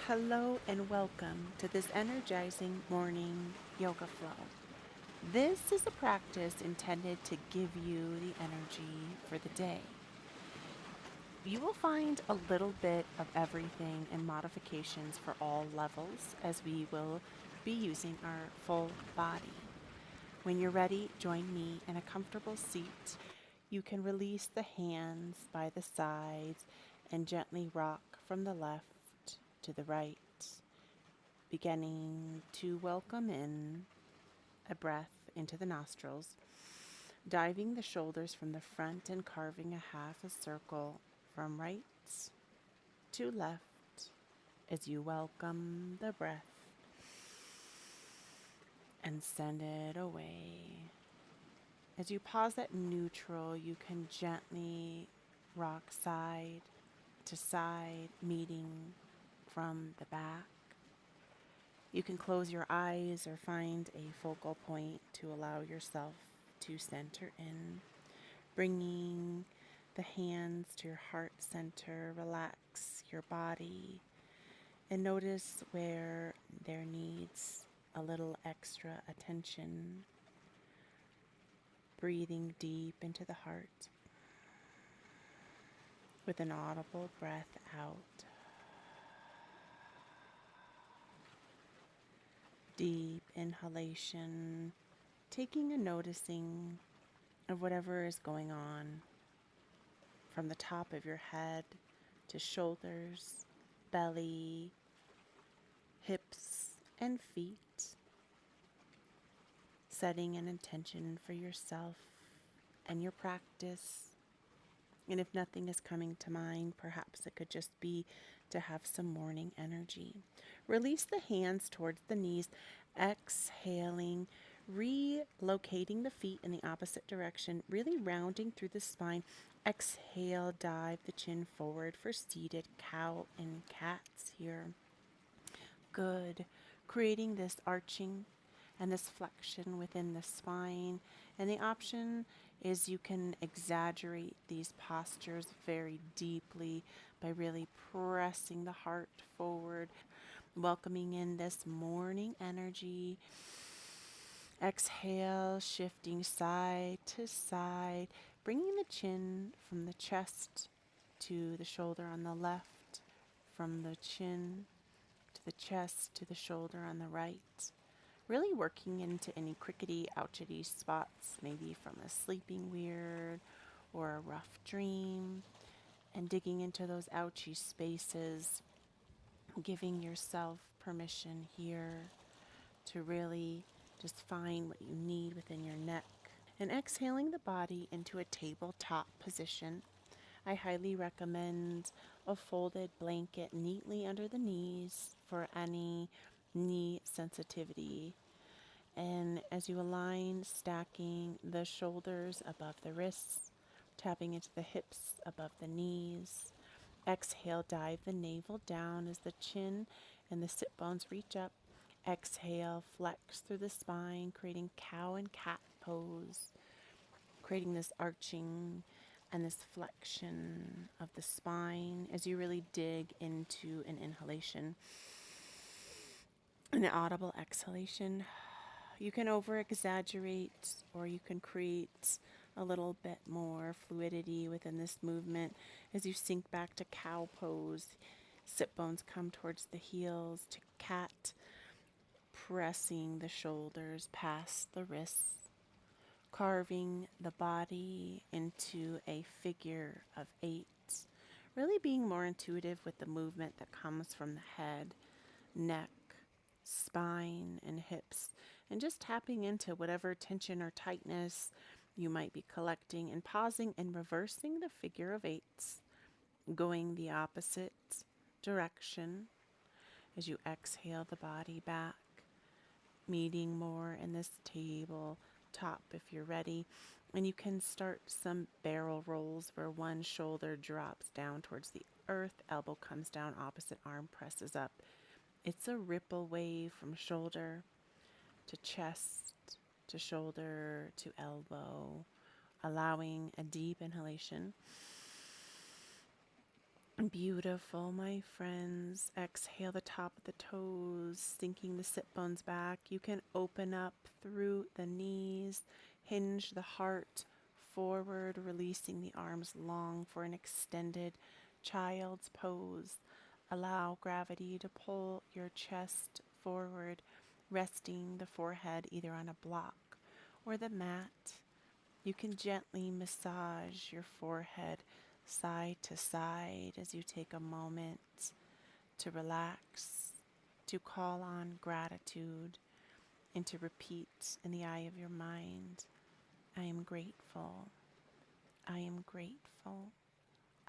Hello and welcome to this energizing morning yoga flow. This is a practice intended to give you the energy for the day. You will find a little bit of everything and modifications for all levels as we will be using our full body. When you're ready, join me in a comfortable seat. You can release the hands by the sides and gently rock from the left to the right, beginning to welcome in a breath into the nostrils, diving the shoulders from the front and carving a half a circle from right to left as you welcome the breath and send it away. As you pause at neutral, you can gently rock side to side, meeting from the back. You can close your eyes or find a focal point to allow yourself to center in, bringing the hands to your heart center. Relax your body and notice where there needs a little extra attention. Breathing deep into the heart with an audible breath out. Deep inhalation, taking a noticing of whatever is going on from the top of your head to shoulders, belly, hips, and feet. Setting an intention for yourself and your practice. And if nothing is coming to mind, perhaps it could just be to have some morning energy. Release the hands towards the knees, exhaling, relocating the feet in the opposite direction, really rounding through the spine. Exhale, dive the chin forward for seated cow and cats here. Good. Creating this arching and this flexion within the spine. And the option is you can exaggerate these postures very deeply by really pressing the heart forward, welcoming in this morning energy. Exhale, shifting side to side, bringing the chin from the chest to the shoulder on the left, from the chin to the chest to the shoulder on the right. Really working into any crickety, ouchity spots, maybe from a sleeping weird or a rough dream, and digging into those ouchy spaces, giving yourself permission here to really just find what you need within your neck. And exhaling the body into a tabletop position. I highly recommend a folded blanket neatly under the knees for any knee sensitivity. And as you align, stacking the shoulders above the wrists, tapping into the hips above the knees. Exhale, dive the navel down as the chin and the sit bones reach up. Exhale, flex through the spine, creating cow and cat pose, creating this arching and this flexion of the spine as you really dig into an inhalation. An audible exhalation. You can over exaggerate or you can create a little bit more fluidity within this movement as you sink back to cow pose. Sit bones come towards the heels to cat, pressing the shoulders past the wrists, carving the body into a figure of 8. Really being more intuitive with the movement that comes from the head, neck, spine, and hips, and just tapping into whatever tension or tightness you might be collecting and pausing and reversing the figure of 8s, going the opposite direction as you exhale the body back, meeting more in this table top if you're ready. And you can start some barrel rolls where one shoulder drops down towards the earth, elbow comes down, opposite arm presses up. It's a ripple wave from shoulder to chest to shoulder to elbow, allowing a deep inhalation Beautiful, my friends. Exhale the top of the toes, sinking the sit bones back. You can open up through the knees, hinge the heart forward, releasing the arms long for an extended child's pose. Allow gravity to pull your chest forward, resting the forehead either on a block or the mat. You can gently massage your forehead side to side as you take a moment to relax, to call on gratitude, and to repeat in the eye of your mind, I am grateful. I am grateful.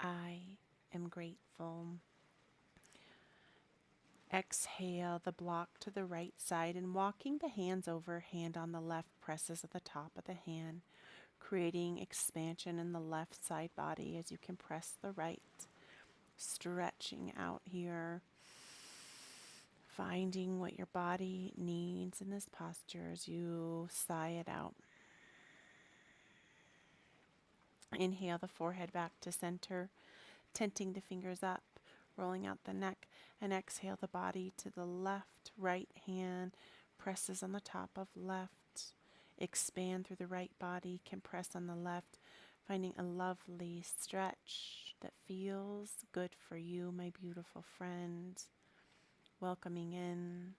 I am grateful. Exhale the block to the right side and walking the hands over, hand on the left presses at the top of the hand, creating expansion in the left side body as you compress the right, stretching out here, finding what your body needs in this posture as you sigh it out. Inhale the forehead back to center, tenting the fingers up, rolling out the neck, and exhale the body to the left. Right hand presses on the top of left. Expand through the right body, compress on the left, finding a lovely stretch that feels good for you, my beautiful friend. Welcoming in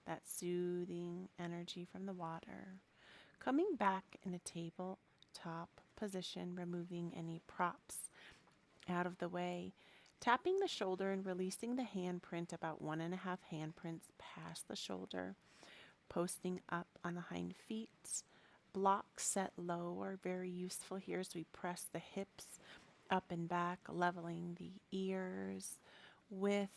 that soothing energy from the water. Coming back in a tabletop position, removing any props out of the way. Tapping the shoulder and releasing the handprint about 1.5 handprints past the shoulder. Posting up on the hind feet. Blocks set low are very useful here as we press the hips up and back, leveling the ears with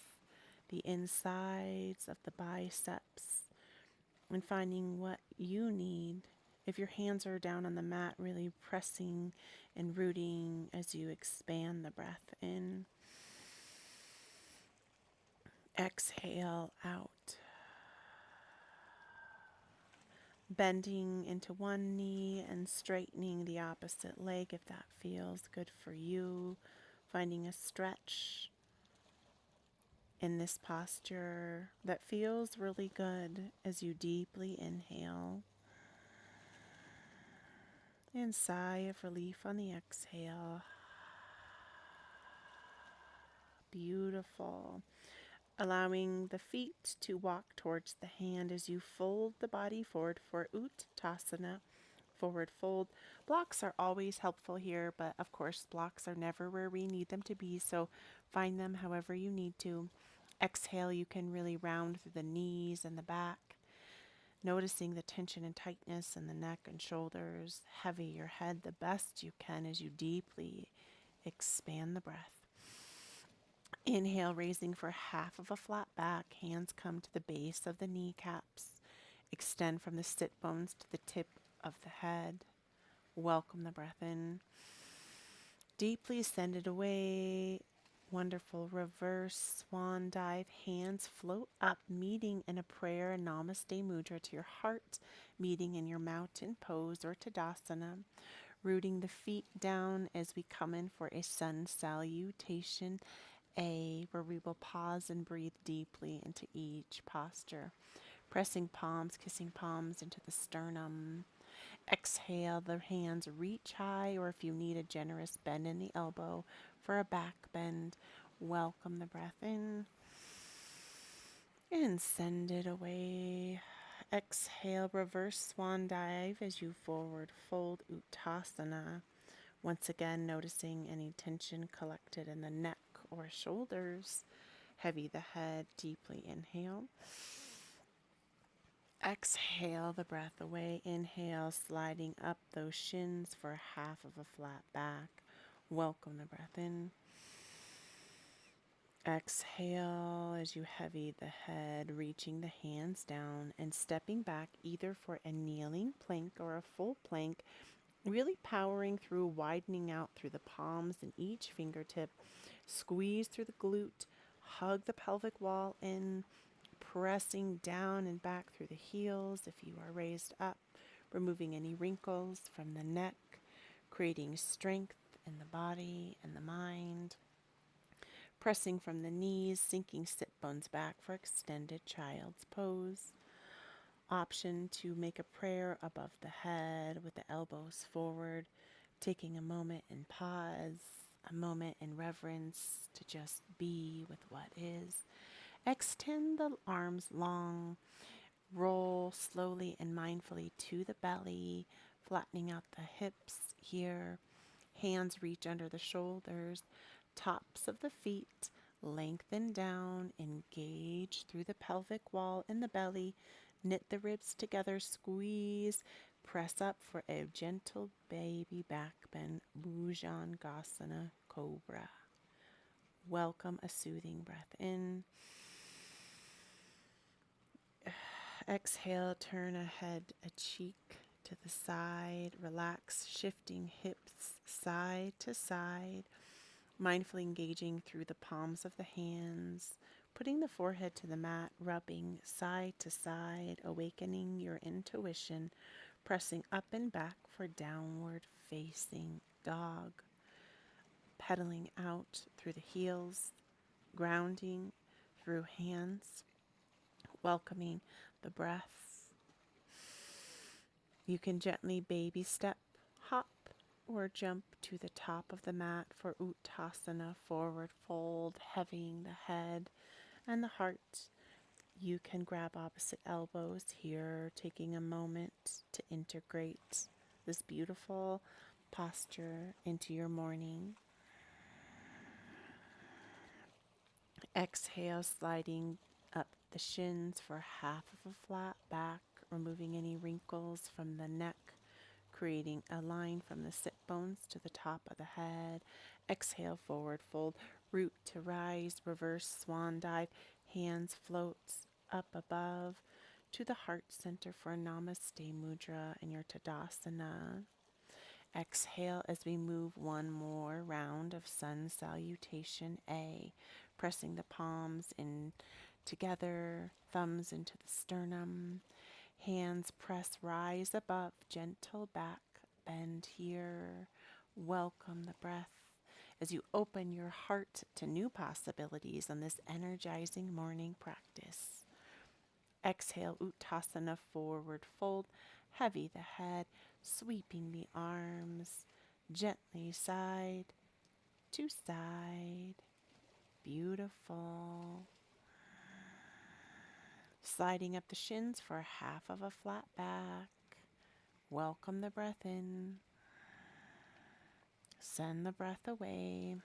the insides of the biceps and finding what you need. If your hands are down on the mat, really pressing and rooting as you expand the breath in. Exhale out. Bending into one knee and straightening the opposite leg if that feels good for you. Finding a stretch in this posture that feels really good as you deeply inhale. And sigh of relief on the exhale. Beautiful. Allowing the feet to walk towards the hand as you fold the body forward for Uttanasana, forward fold. Blocks are always helpful here, but of course blocks are never where we need them to be, so find them however you need to. Exhale, you can really round through the knees and the back, noticing the tension and tightness in the neck and shoulders. Heavy your head the best you can as you deeply expand the breath. Inhale, raising for half of a flat back. Hands come to the base of the kneecaps. Extend from the sit bones to the tip of the head. Welcome the breath in. Deeply send it away. Wonderful reverse swan dive. Hands float up, meeting in a prayer, Namaste Mudra to your heart, meeting in your mountain pose or Tadasana. Rooting the feet down as we come in for a sun salutation, where we will pause and breathe deeply into each posture. Pressing palms, kissing palms into the sternum. Exhale, the hands reach high, or if you need a generous bend in the elbow for a back bend, welcome the breath in and send it away. Exhale, reverse swan dive as you forward fold Uttanasana. Once again, noticing any tension collected in the neck or shoulders. Heavy the head, deeply inhale. Exhale the breath away. Inhale, sliding up those shins for half of a flat back. Welcome the breath in. Exhale as you heavy the head, reaching the hands down and stepping back either for a kneeling plank or a full plank, really powering through, widening out through the palms and each fingertip. Squeeze through the glute, hug the pelvic wall in, pressing down and back through the heels if you are raised up, removing any wrinkles from the neck, creating strength in the body and the mind. Pressing from the knees, sinking sit bones back for extended child's pose. Option to make a prayer above the head with the elbows forward, taking a moment in pause, a moment in reverence to just be with what is. Extend the arms long, roll slowly and mindfully to the belly, flattening out the hips here. Hands reach under the shoulders, tops of the feet lengthen down, engage through the pelvic wall in the belly, knit the ribs together, squeeze, press up for a gentle baby back bend, Bhujangasana Cobra. Welcome a soothing breath in. Exhale, turn a head, a cheek to the side, relax, shifting hips side to side, mindfully engaging through the palms of the hands, putting the forehead to the mat, rubbing side to side, awakening your intuition, pressing up and back for downward facing dog, pedaling out through the heels, grounding through hands, welcoming the breath. You can gently baby step, hop, or jump to the top of the mat for Uttasana, forward fold, heavying the head and the heart. You can grab opposite elbows here, taking a moment to integrate this beautiful posture into your morning. Exhale, sliding up the shins for half of a flat back, removing any wrinkles from the neck, creating a line from the sit bones to the top of the head. Exhale, forward fold, root to rise, reverse swan dive, hands float up above to the heart center for Namaste Mudra in your Tadasana. Exhale as we move one more round of sun salutation A, pressing the palms in together, thumbs into the sternum, hands press rise above, gentle back bend here. Welcome the breath as you open your heart to new possibilities on this energizing morning practice. Exhale, Uttasana, forward fold, heavy the head, sweeping the arms, gently side to side. Beautiful. Sliding up the shins for half of a flat back. Welcome the breath in. Send the breath away.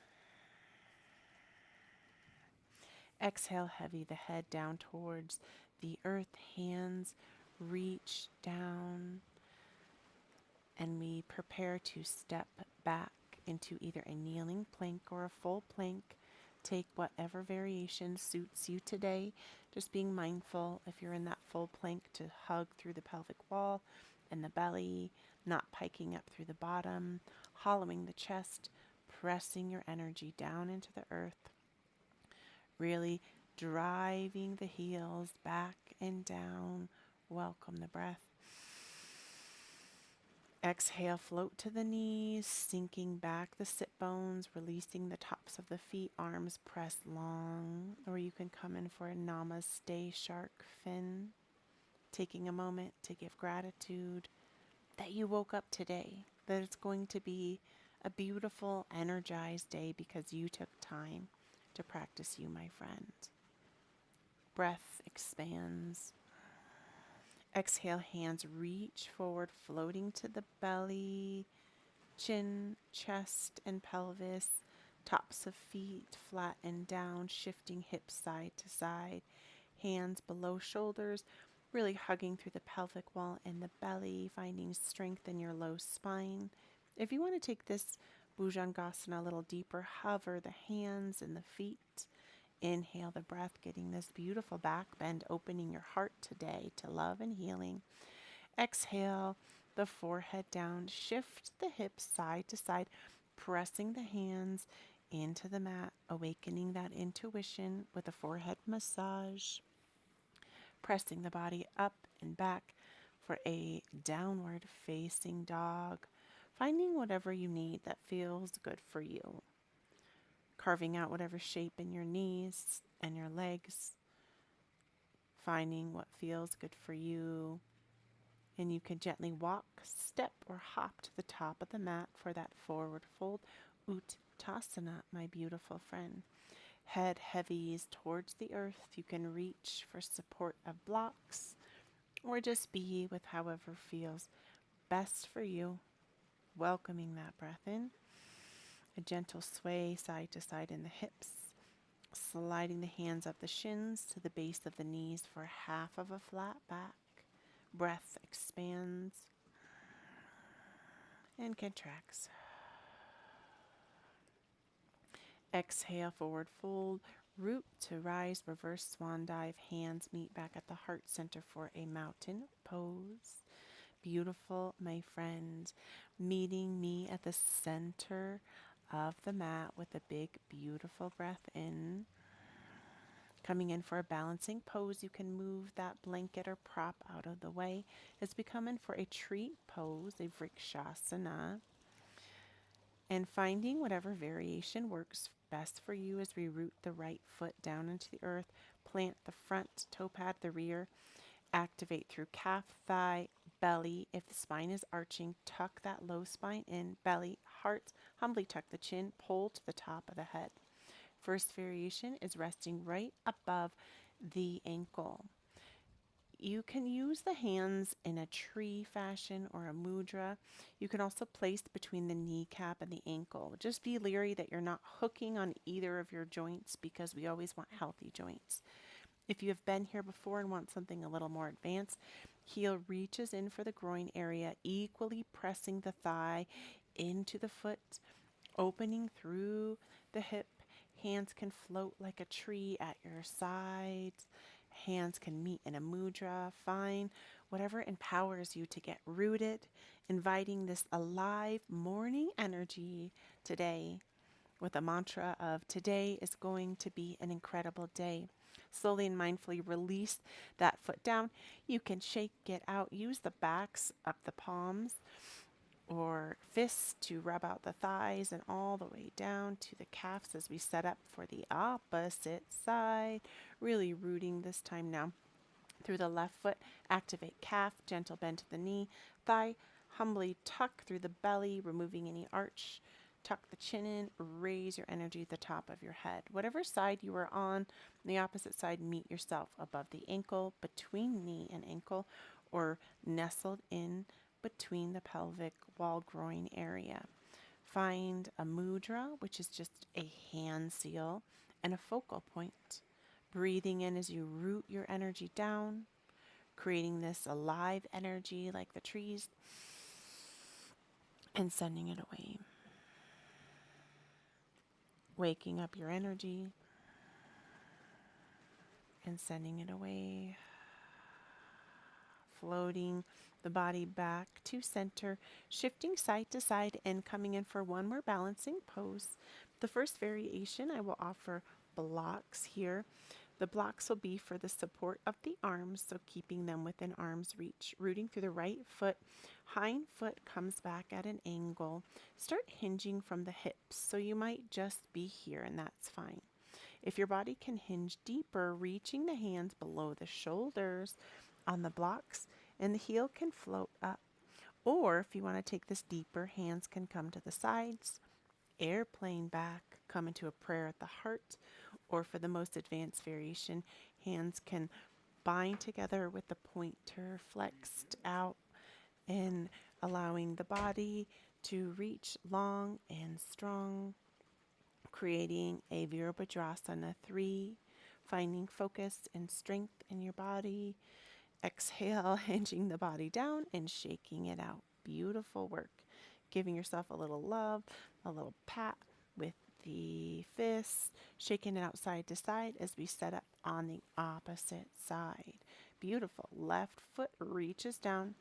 Exhale, heavy the head down towards the earth. Hands reach down, and we prepare to step back into either a kneeling plank or a full plank. Take whatever variation suits you today. Just being mindful if you're in that full plank to hug through the pelvic wall and the belly, not piking up through the bottom, hollowing the chest, pressing your energy down into the earth, really driving the heels back and down. Welcome the breath. Exhale, float to the knees, sinking back the sit bones, releasing the tops of the feet, arms press long, or you can come in for a namaste shark fin, taking a moment to give gratitude that you woke up today, that it's going to be a beautiful, energized day because you took time to practice you, my friend. Breath expands. Exhale, hands reach forward, floating to the belly, chin, chest, and pelvis, tops of feet flatten down, shifting hips side to side, hands below shoulders, really hugging through the pelvic wall and the belly, finding strength in your low spine. If you want to take this Bhujangasana a little deeper, hover the hands and the feet. Inhale the breath, getting this beautiful back bend, opening your heart today to love and healing. Exhale the forehead down, shift the hips side to side, pressing the hands into the mat, awakening that intuition with a forehead massage, pressing the body up and back for a downward facing dog, finding whatever you need that feels good for you. carving out whatever shape in your knees and your legs, finding what feels good for you. And you can gently walk, step, or hop to the top of the mat for that forward fold. Uttasana, my beautiful friend. Head heavies towards the earth. You can reach for support of blocks or just be with however feels best for you. Welcoming that breath in. A gentle sway side to side in the hips. Sliding the hands up the shins to the base of the knees for half of a flat back. Breath expands and contracts. Exhale, forward fold. Root to rise, reverse swan dive. Hands meet back at the heart center for a mountain pose. Beautiful, my friend. Meeting me at the center of the mat with a big, beautiful breath in. Coming in for a balancing pose, you can move that blanket or prop out of the way as we come in for a tree pose, a vrikshasana. And finding whatever variation works best for you as we root the right foot down into the earth, plant the front toe pad, the rear, activate through calf, thigh, belly. If the spine is arching, tuck that low spine in, belly, heart, humbly tuck the chin, pull to the top of the head. First variation is resting right above the ankle. You can use the hands in a tree fashion or a mudra. You can also place between the kneecap and the ankle. Just be leery that you're not hooking on either of your joints because we always want healthy joints. If you have been here before and want something a little more advanced, heel reaches in for the groin area, equally pressing the thigh into the foot, opening through the hip. Hands can float like a tree at your sides. Hands can meet in a mudra. Find whatever empowers you to get rooted, inviting this alive morning energy today with a mantra of today is going to be an incredible day. Slowly and mindfully release that foot down. You can shake it out. Use the backs of the palms or fists to rub out the thighs and all the way down to the calves as we set up for the opposite side. Really rooting this time now. Through the left foot, activate calf, gentle bend to the knee, thigh, humbly tuck through the belly, removing any arch. Tuck the chin in, raise your energy at the top of your head. Whatever side you are on the opposite side, meet yourself above the ankle, between knee and ankle, or nestled in between the pelvic wall groin area. Find a mudra, which is just a hand seal, and a focal point. Breathing in as you root your energy down, creating this alive energy like the trees, and sending it away. Waking up your energy and sending it away. Floating the body back to center, shifting side to side and coming in for one more balancing pose. The first variation, I will offer blocks here. The blocks will be for the support of the arms, so keeping them within arm's reach. Rooting through the right foot, hind foot comes back at an angle. Start hinging from the hips, so you might just be here and that's fine. If your body can hinge deeper, reaching the hands below the shoulders on the blocks, and the heel can float up. Or if you want to take this deeper, hands can come to the sides, airplane back, come into a prayer at the heart, or for the most advanced variation, hands can bind together with the pointer flexed out and allowing the body to reach long and strong, creating a Virabhadrasana 3, finding focus and strength in your body. Exhale, hinging the body down and shaking it out. Beautiful work. Giving yourself a little love, a little pat with the fists, shaking it out side to side as we set up on the opposite side. Beautiful. Left foot reaches down,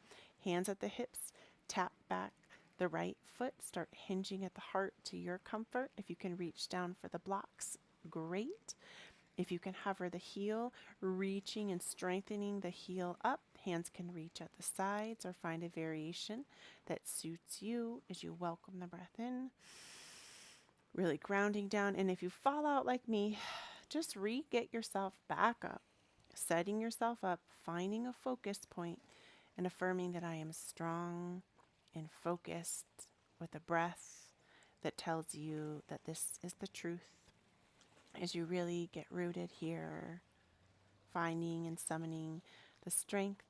hands at the hips, tap back the right foot, start hinging at the heart to your comfort. If you can reach down for the blocks, great. If you can hover the heel, reaching and strengthening the heel up, hands can reach at the sides or find a variation that suits you as you welcome the breath in. Really grounding down. And if you fall out like me, just get yourself back up, setting yourself up, finding a focus point, and affirming that I am strong and focused with a breath that tells you that this is the truth. As you really get rooted here, finding and summoning the strength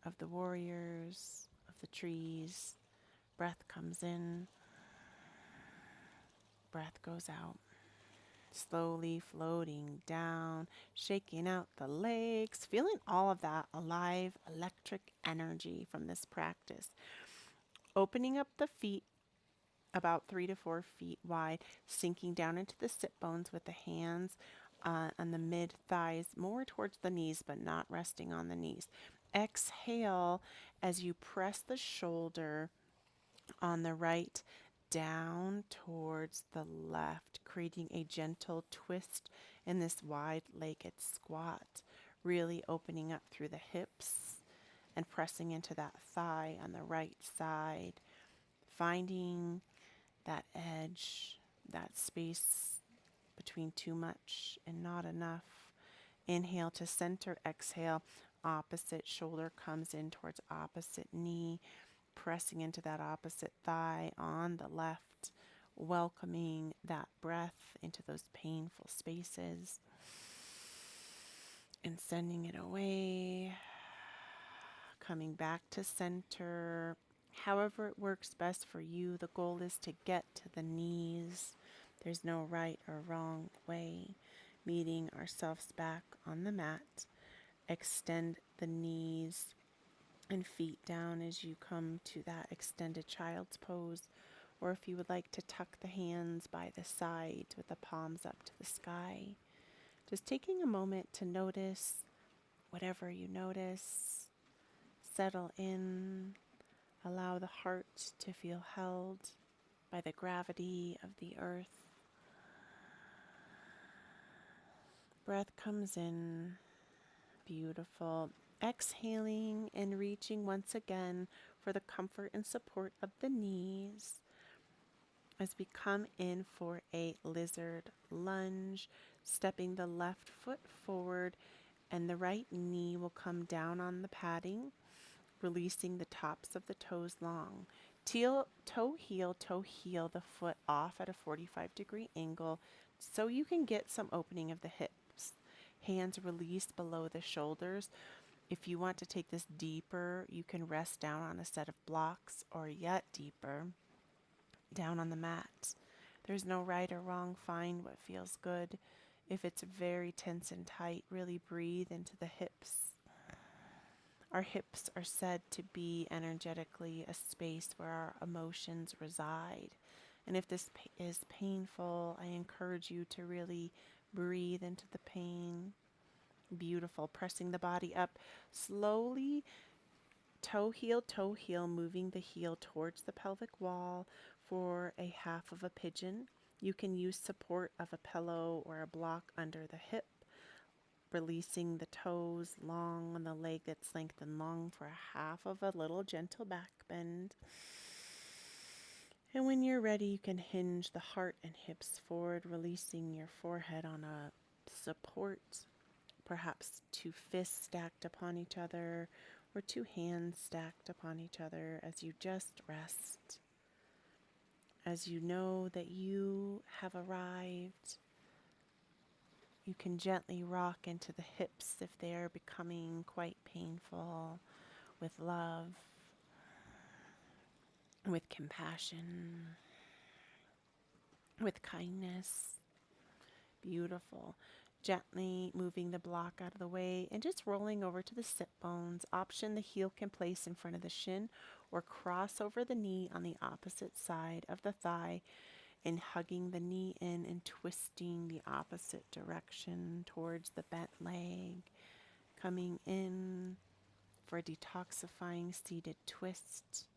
of the warriors, of the trees. Breath comes in, breath goes out. Slowly floating down, shaking out the legs, feeling all of that alive, electric energy from this practice. Opening up the feet about 3 to 4 feet wide, sinking down into the sit bones with the hands on the mid thighs, more towards the knees, but not resting on the knees. Exhale as you press the shoulder on the right down towards the left, creating a gentle twist in this wide-legged squat, really opening up through the hips and pressing into that thigh on the right side, finding that edge, that space between too much and not enough. Inhale to center, exhale, opposite shoulder comes in towards opposite knee, pressing into that opposite thigh on the left, welcoming that breath into those painful spaces and sending it away, coming back to center. However it works best for you, the goal is to get to the knees. There's no right or wrong way. Meeting ourselves back on the mat. Extend the knees and feet down as you come to that extended child's pose, or if you would like to tuck the hands by the sides with the palms up to the sky. Just taking a moment to notice whatever you notice, settle in, allow the heart to feel held by the gravity of the earth. Breath comes in, beautiful. Exhaling and reaching once again for the comfort and support of the knees as we come in for a lizard lunge, stepping the left foot forward and the right knee will come down on the padding, releasing the tops of the toes long. Toe heel, the foot off at a 45-degree angle so you can get some opening of the hips. Hands released below the shoulders. If you want to take this deeper, you can rest down on a set of blocks or yet deeper, down on the mat. There's no right or wrong. Find what feels good. If it's very tense and tight, really breathe into the hips. Our hips are said to be energetically a space where our emotions reside. And if this is painful, I encourage you to really breathe into the pain. Beautiful. Pressing the body up slowly, toe heel, moving the heel towards the pelvic wall for a half of a pigeon. You can use support of a pillow or a block under the hip, releasing the toes long on the leg that's lengthened long for a half of a little gentle back bend. And when you're ready, you can hinge the heart and hips forward, releasing your forehead on a support, perhaps two fists stacked upon each other or two hands stacked upon each other as you just rest. As you know that you have arrived, you can gently rock into the hips if they are becoming quite painful, with love, with compassion, with kindness. Beautiful. Gently moving the block out of the way and just rolling over to the sit bones. Option the heel can place in front of the shin or cross over the knee on the opposite side of the thigh and hugging the knee in and twisting the opposite direction towards the bent leg. Coming in for a detoxifying seated twist.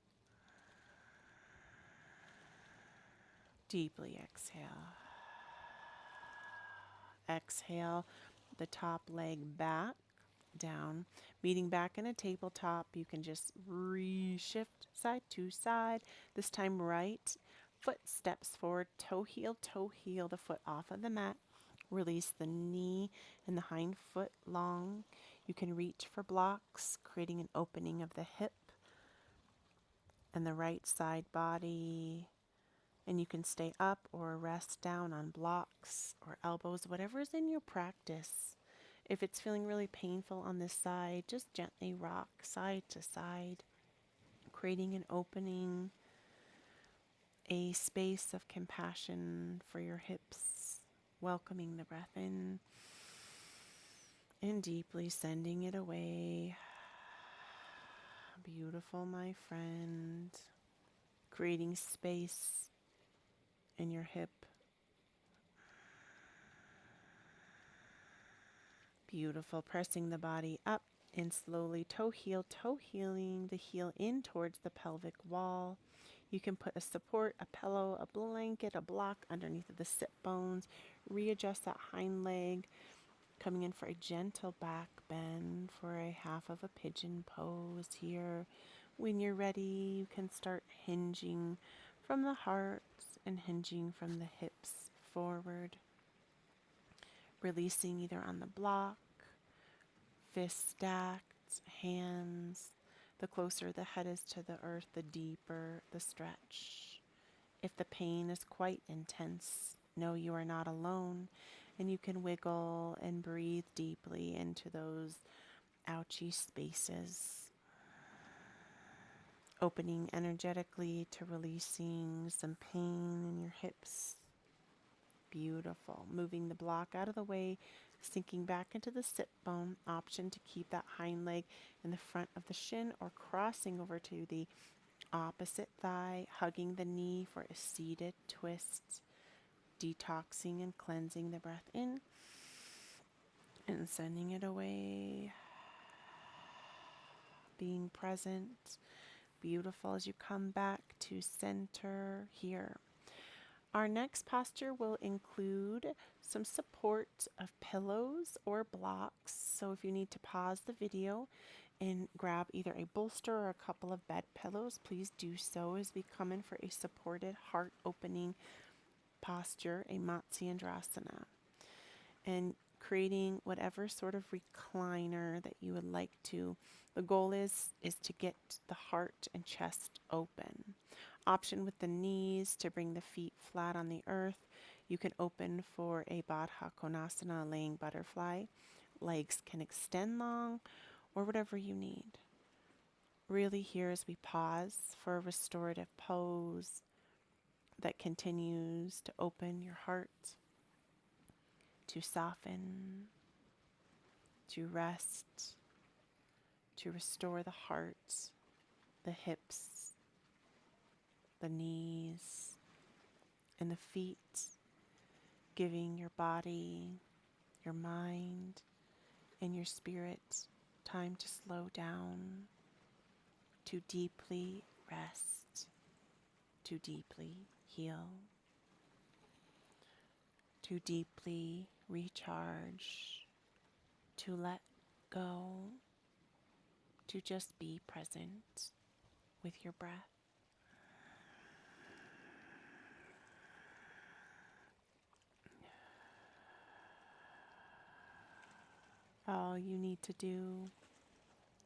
Deeply exhale. Exhale the top leg back, down, meeting back in a tabletop. You can just reshift side to side, this time right foot steps forward, toe heel the foot off of the mat. Release the knee and the hind foot long. You can reach for blocks, creating an opening of the hip and the right side body. And you can stay up or rest down on blocks or elbows, whatever is in your practice. If it's feeling really painful on this side, just gently rock side to side, creating an opening, a space of compassion for your hips, welcoming the breath in and deeply sending it away. Beautiful, my friend. Creating space in your hip. Beautiful. Pressing the body up and slowly toe healing the heel in towards the pelvic wall. You can put a support, a pillow, a blanket, a block underneath of the sit bones. Readjust that hind leg, coming in for a gentle back bend for a half of a pigeon pose here. When you're ready, you can start hinging from the heart and hinging from the hips forward. Releasing either on the block, fists stacked, hands. The closer the head is to the earth, the deeper the stretch. If the pain is quite intense, know you are not alone, and you can wiggle and breathe deeply into those ouchy spaces. Opening energetically to releasing some pain in your hips. Beautiful. Moving the block out of the way, sinking back into the sit bone. Option to keep that hind leg in the front of the shin or crossing over to the opposite thigh, hugging the knee for a seated twist. Detoxing and cleansing the breath in and sending it away. Being present. Beautiful as you come back to center here. Our next posture will include some support of pillows or blocks. So if you need to pause the video and grab either a bolster or a couple of bed pillows, please do so as we come in for a supported heart opening posture, a Matsyendrasana. And creating whatever sort of recliner that you would like to. The goal is to get the heart and chest open. Option with the knees to bring the feet flat on the earth. You can open for a Baddha Konasana, laying butterfly. Legs can extend long or whatever you need. Really here as we pause for a restorative pose that continues to open your heart, to soften, to rest, to restore the heart, the hips, the knees, and the feet, giving your body, your mind, and your spirit time to slow down, to deeply rest, to deeply heal, to deeply recharge, to let go, to just be present with your breath. All you need to do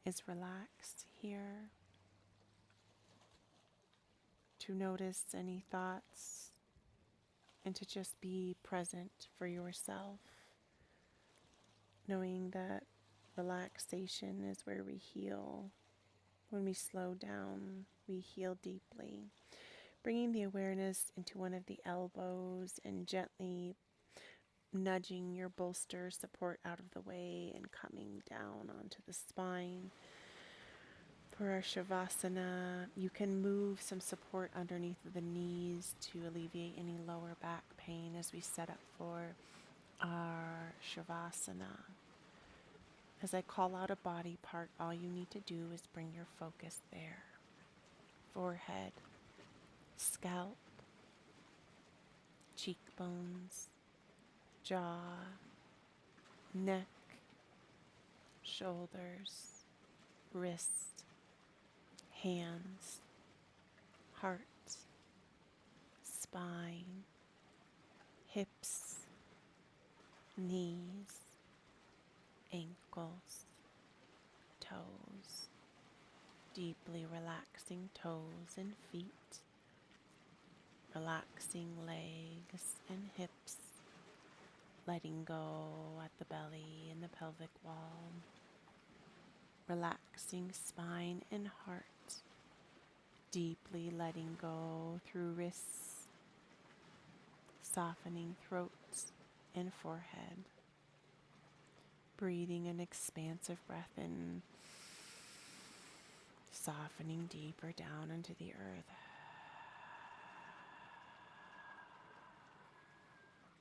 is relax here, to notice any thoughts and to just be present for yourself, knowing that relaxation is where we heal. When we slow down, we heal deeply. Bringing the awareness into one of the elbows and gently nudging your bolster support out of the way and coming down onto the spine. For our Shavasana, you can move some support underneath the knees to alleviate any lower back pain as we set up for our Shavasana. As I call out a body part, all you need to do is bring your focus there. Forehead, scalp, cheekbones, jaw, neck, shoulders, wrist, hands, heart, spine, hips, knees, ankles, toes, deeply relaxing toes and feet, relaxing legs and hips, letting go at the belly and the pelvic wall, relaxing spine and heart, deeply letting go through wrists, softening throat and forehead, breathing an expansive breath in, softening deeper down into the earth,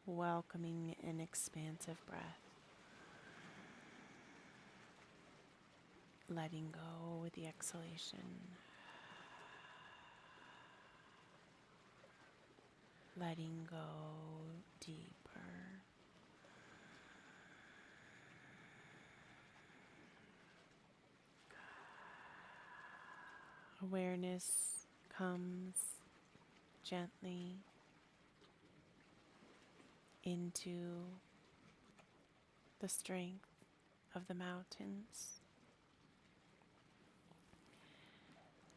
welcoming an expansive breath, letting go with the exhalation, letting go deeper. Awareness comes gently into the strength of the mountains.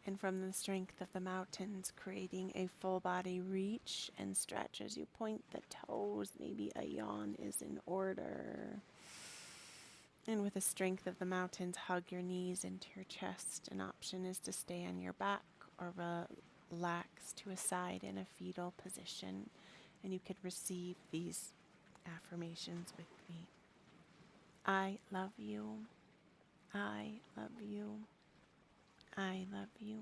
And from the strength of the mountains, creating a full body reach and stretch as you point the toes. Maybe a yawn is in order. And with the strength of the mountains, hug your knees into your chest. An option is to stay on your back or relax to a side in a fetal position. And you could receive these affirmations with me. I love you. I love you. I love you.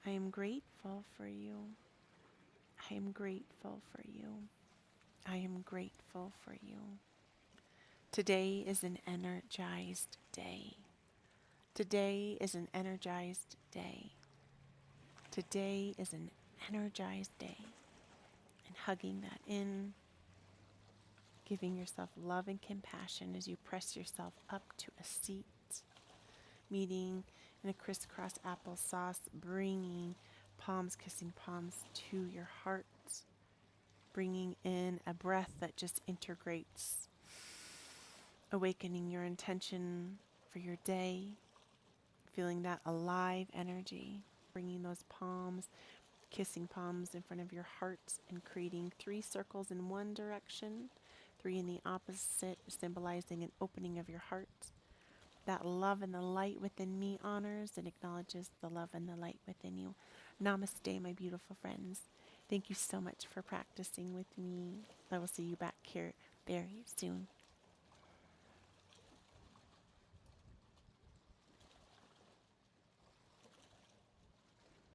I am grateful for you. I am grateful for you. I am grateful for you. Today is an energized day. Today is an energized day. Today is an energized day. And hugging that in, giving yourself love and compassion as you press yourself up to a seat, meeting in a crisscross applesauce, bringing palms kissing palms to your heart, bringing in a breath that just integrates, awakening your intention for your day, feeling that alive energy, bringing those palms, kissing palms in front of your heart and creating 3 circles in one direction, 3 in the opposite, symbolizing an opening of your heart. That love and the light within me honors and acknowledges the love and the light within you. Namaste, my beautiful friends. Thank you so much for practicing with me. I will see you back here very soon.